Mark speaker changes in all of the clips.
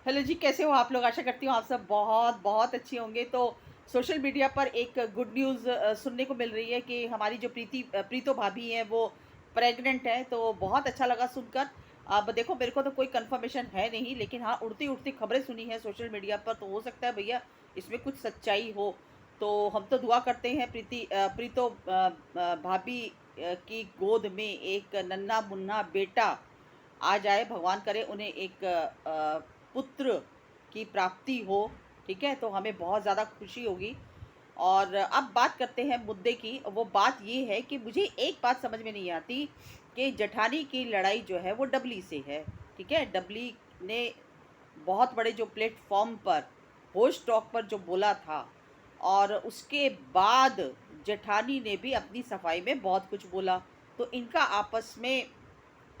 Speaker 1: Hello जी, कैसे हो आप लोग? आशा करती हूँ आप सब बहुत बहुत अच्छे होंगे। तो सोशल मीडिया पर एक गुड न्यूज़ सुनने को मिल रही है कि हमारी जो प्रीतो भाभी हैं वो प्रेग्नेंट हैं। तो बहुत अच्छा लगा सुनकर। अब देखो, मेरे को तो कोई कंफर्मेशन है नहीं, लेकिन हाँ, उड़ती-उड़ती खबरें सुनी हैं सोशल मीडिया पर, तो हो सकता है भैया इसमें कुछ सच्चाई हो। तो हम तो दुआ करते हैं प्रीतो भाभी की गोद में एक नन्हा-मुन्ना बेटा आ जाए। भगवान करे उन्हें एक पुत्र की प्राप्ति हो। ठीक है? तो हमें बहुत ज़्यादा खुशी होगी। और अब बात करते हैं मुद्दे की। वो बात ये है कि मुझे एक बात समझ में नहीं आती कि जेठानी की लड़ाई जो है वो डबली से है। ठीक है? डबली ने बहुत बड़े जो प्लेटफ़ॉर्म पर होस्ट टॉक पर जो बोला था, और उसके बाद जेठानी ने भी अपनी सफाई में बहुत कुछ बोला। तो इनका आपस में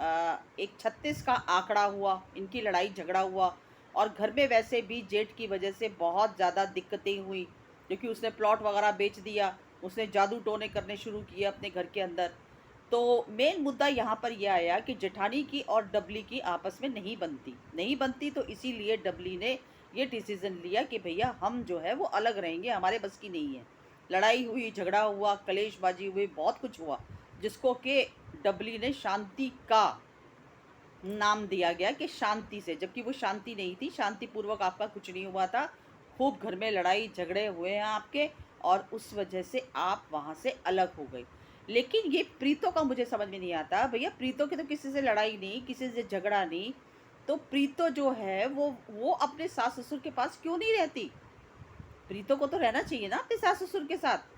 Speaker 1: एक 36 का आंकड़ा हुआ, इनकी लड़ाई झगड़ा हुआ। और घर में वैसे भी जेठ की वजह से बहुत ज़्यादा दिक्कतें हुई, क्योंकि उसने प्लॉट वगैरह बेच दिया, उसने जादू टोने करने शुरू किए अपने घर के अंदर। तो मेन मुद्दा यहाँ पर यह आया कि जेठानी की और डबली की आपस में नहीं बनती, तो इसीलिए डबली ने ये डिसीजन लिया कि भैया हम जो है वो अलग रहेंगे, हमारे बस की नहीं है। लड़ाई हुई, झगड़ा हुआ, कलेशबाजी हुई, बहुत कुछ हुआ, जिसको कि डबली ने शांति का नाम दिया गया कि शांति से, जबकि वो शांति नहीं थी। शांतिपूर्वक आपका कुछ नहीं हुआ था। खूब घर में लड़ाई झगड़े हुए हैं आपके, और उस वजह से आप वहाँ से अलग हो गए। लेकिन ये प्रीतो का मुझे समझ में नहीं आता। भैया, प्रीतो की तो किसी से लड़ाई नहीं, किसी से झगड़ा नहीं। तो प्रीतो जो है वो अपने सास-ससुर के पास क्यों नहीं रहती? प्रीतो को तो रहना चाहिए ना अपने सास-ससुर के साथ।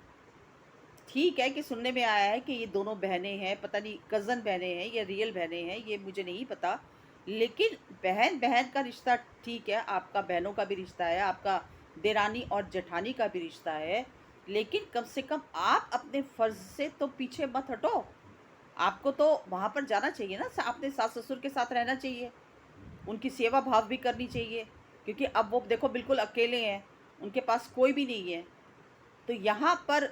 Speaker 1: ठीक है कि सुनने में आया है कि ये दोनों बहनें हैं, पता नहीं कज़न बहनें हैं या रियल बहनें हैं, ये मुझे नहीं पता। लेकिन बहन-बहन का रिश्ता ठीक है, आपका बहनों का भी रिश्ता है, आपका देरानी और जेठानी का भी रिश्ता है। लेकिन कम से कम आप अपने फ़र्ज़ से तो पीछे मत हटो। आपको तो वहाँ पर जाना चाहिए ना, अपने सास-ससुर के साथ रहना चाहिए, उनकी सेवा भाव भी करनी चाहिए। क्योंकि अब वो देखो बिल्कुल अकेले हैं, उनके पास कोई भी नहीं है। तो यहाँ पर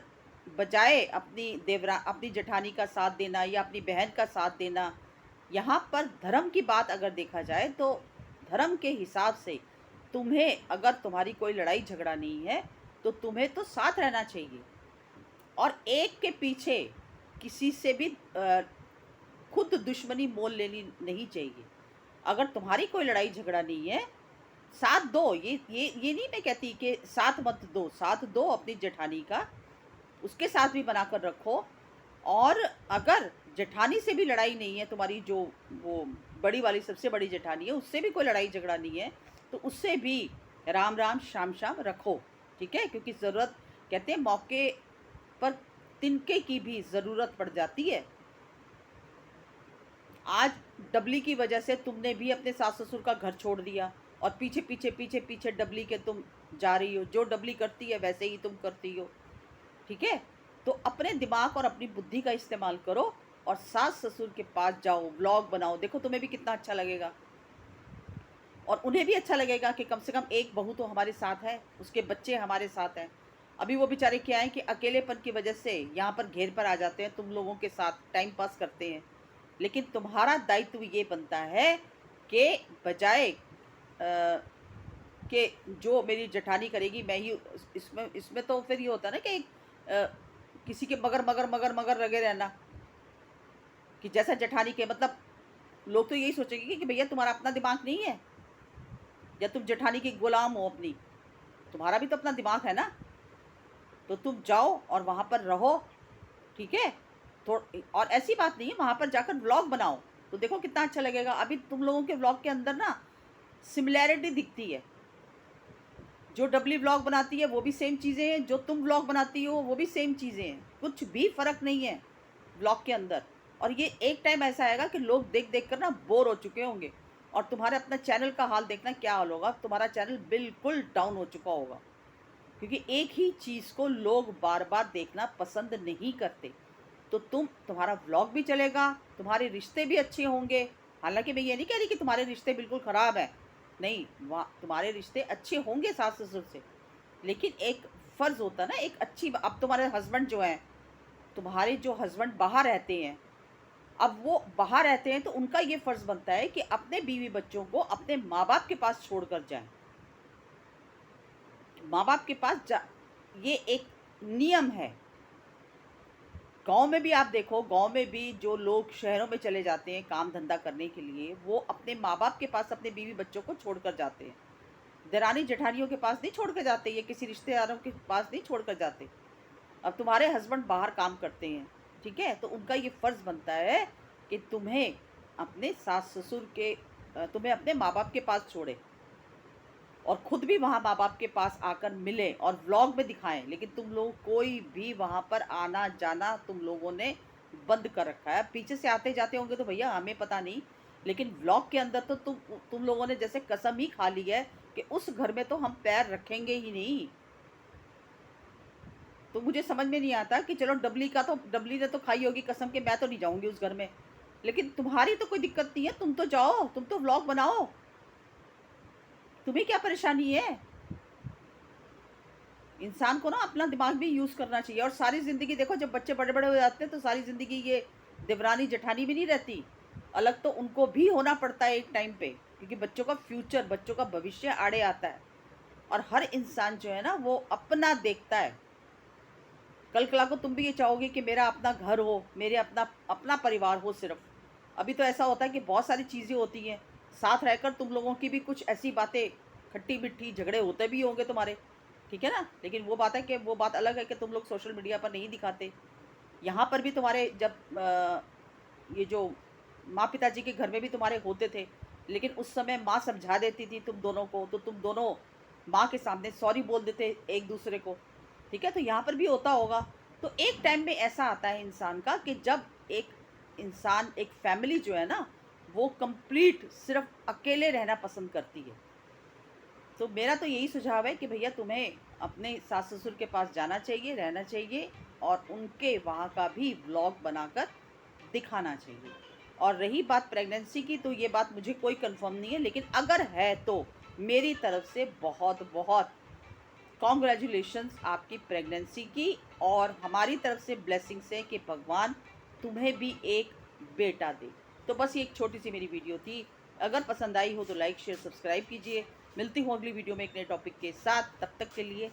Speaker 1: बजाय अपनी जेठानी का साथ देना या अपनी बहन का साथ देना, यहाँ पर धर्म की बात अगर देखा जाए तो धर्म के हिसाब से तुम्हें, अगर तुम्हारी कोई लड़ाई झगड़ा नहीं है, तो तुम्हें तो साथ रहना चाहिए। और एक के पीछे किसी से भी खुद दुश्मनी मोल लेनी नहीं चाहिए। अगर तुम्हारी कोई लड़ाई झगड़ा नहीं है, साथ दो। ये नहीं मैं कहती कि साथ मत दो, साथ दो अपनी जेठानी का, उसके साथ भी बनाकर रखो। और अगर जेठानी से भी लड़ाई नहीं है तुम्हारी, जो वो बड़ी वाली सबसे बड़ी जेठानी है, उससे भी कोई लड़ाई झगड़ा नहीं है, तो उससे भी राम राम शाम शाम रखो। ठीक है? क्योंकि ज़रूरत, कहते हैं मौके पर तिनके की भी ज़रूरत पड़ जाती है। आज डबली की वजह से तुमने भी अपने सास ससुर का घर छोड़ दिया, और पीछे पीछे पीछे पीछे डबली के तुम जा रही हो। जो डबली करती है वैसे ही तुम करती हो। ठीक है? तो अपने दिमाग और अपनी बुद्धि का इस्तेमाल करो, और सास-ससुर के पास जाओ, व्लॉग बनाओ। देखो तुम्हें भी कितना अच्छा लगेगा, और उन्हें भी अच्छा लगेगा कि कम से कम एक बहू तो हमारे साथ है, उसके बच्चे हमारे साथ हैं। अभी वो बेचारे क्या हैं कि अकेलेपन की वजह से यहाँ पर घेर पर आ जाते हैं, तुम लोगों के साथ टाइम पास करते हैं। लेकिन तुम्हारा दायित्व ये बनता है कि बजाय कि जो मेरी जेठानी करेगी मैं ही इसमें इसमें तो फिर ये होता है ना कि अ, किसी के मगर मगर मगर मगर लगे रहना, कि जैसा जेठानी के मतलब, लोग तो यही सोचेंगे कि भैया तुम्हारा अपना दिमाग नहीं है, या तुम जेठानी के गुलाम हो अपनी। तुम्हारा भी तो अपना दिमाग है ना। तो तुम जाओ और वहां पर रहो। ठीक है? तो और ऐसी बात नहीं है, वहां पर जाकर व्लॉग बनाओ, तो देखो कितना अच्छा लगेगा। अभी तुम लोगों के व्लॉग के अंदर ना सिमिलैरिटी दिखती है। जो डबली व्लॉग बनाती है वो भी सेम चीज़ें हैं, जो तुम व्लॉग बनाती हो वो भी सेम चीज़ें हैं, कुछ भी फ़र्क नहीं है व्लॉग के अंदर। और ये एक टाइम ऐसा आएगा कि लोग देख देख कर ना बोर हो चुके होंगे, और तुम्हारे अपना चैनल का हाल देखना क्या हाल होगा। तुम्हारा चैनल बिल्कुल डाउन हो चुका होगा, क्योंकि एक ही चीज़ को लोग बार बार देखना पसंद नहीं करते। तो तुम्हारा व्लॉग भी चलेगा, तुम्हारे रिश्ते भी अच्छे होंगे। हालाँकि मैं ये नहीं कह रही कि तुम्हारे रिश्ते बिल्कुल ख़राब हैं, नहीं, वहाँ तुम्हारे रिश्ते अच्छे होंगे सास-ससुर से। लेकिन एक फ़र्ज़ होता है ना, एक अच्छी अब तुम्हारे हस्बैंड जो हैं, तुम्हारे जो हस्बैंड बाहर रहते हैं, अब वो बाहर रहते हैं तो उनका ये फ़र्ज़ बनता है कि अपने बीवी बच्चों को अपने माँ-बाप के पास छोड़कर जाएँ। माँ-बाप के पास जा ये एक नियम है। गाँव में भी आप देखो, गाँव में भी जो लोग शहरों में चले जाते हैं काम-धंधा करने के लिए, वो अपने माँ-बाप के पास अपने बीवी बच्चों को छोड़कर जाते हैं। देरानी-जेठानियों के पास नहीं छोड़ के जाते, या किसी रिश्तेदारों के पास नहीं छोड़कर जाते। अब तुम्हारे हस्बैंड बाहर काम करते हैं, ठीक है? तो उनका ये फ़र्ज़ बनता है कि तुम्हें अपने सास-ससुर के तुम्हें अपने माँ-बाप के पास छोड़े, और खुद भी वहाँ माँ-बाप के पास आकर मिलें और व्लॉग में दिखाएँ। लेकिन तुम लोग कोई भी वहाँ पर आना-जाना तुम लोगों ने बंद कर रखा है। पीछे से आते-जाते होंगे तो भैया हमें पता नहीं, लेकिन व्लॉग के अंदर तो तुम लोगों ने जैसे कसम ही खा ली है कि उस घर में तो हम पैर रखेंगे ही नहीं। तो मुझे समझ में नहीं आता कि चलो डबली ने तो खाई होगी कसम कि मैं तो नहीं जाऊँगी उस घर में। लेकिन तुम्हारी तो कोई दिक्कत नहीं है, तुम तो जाओ, तुम तो व्लॉग बनाओ। तुम्हें क्या परेशानी है? इंसान को ना अपना दिमाग भी यूज़ करना चाहिए। और सारी ज़िंदगी देखो, जब बच्चे बड़े-बड़े हो जाते हैं तो सारी ज़िंदगी ये देवरानी-जेठानी भी नहीं रहती। अलग तो उनको भी होना पड़ता है एक टाइम पे, क्योंकि बच्चों का फ्यूचर, बच्चों का भविष्य आड़े आता है। और हर इंसान जो है ना वो अपना देखता है। कल को तुम भी ये चाहोगे कि मेरा अपना घर हो, मेरे अपना अपना परिवार हो सिर्फ़। अभी तो ऐसा होता है कि बहुत सारी चीज़ें होती हैं, साथ रहकर तुम लोगों की भी कुछ ऐसी बातें, खट्टी-मीठी झगड़े होते भी होंगे तुम्हारे, ठीक है ना? लेकिन वो बात है कि वो बात अलग है कि तुम लोग सोशल मीडिया पर नहीं दिखाते। यहाँ पर भी तुम्हारे जब ये जो माँ-पिताजी के घर में भी तुम्हारे होते थे, लेकिन उस समय माँ समझा देती थी तुम दोनों को, तो तुम दोनों माँ के सामने सॉरी बोल देते एक-दूसरे को, ठीक है? तो यहाँ पर भी होता होगा। तो एक टाइम में ऐसा आता है इंसान का कि जब एक इंसान, एक फैमिली जो है ना, वो कंप्लीट सिर्फ़ अकेले रहना पसंद करती है। तो मेरा तो यही सुझाव है कि भैया तुम्हें अपने सास-ससुर के पास जाना चाहिए, रहना चाहिए, और उनके वहाँ का भी व्लॉग बनाकर दिखाना चाहिए। और रही बात प्रेगनेंसी की, तो ये बात मुझे कोई कन्फर्म नहीं है, लेकिन अगर है तो मेरी तरफ से बहुत-बहुत कांग्रेचुलेशंस आपकी प्रेगनेंसी की, और हमारी तरफ से ब्लेसिंग्स है कि भगवान तुम्हें भी एक बेटा दे। तो बस ये एक छोटी-सी मेरी वीडियो थी। अगर पसंद आई हो तो लाइक, शेयर, सब्सक्राइब कीजिए। मिलती हूँ अगली वीडियो में एक नए टॉपिक के साथ। तब तक के लिए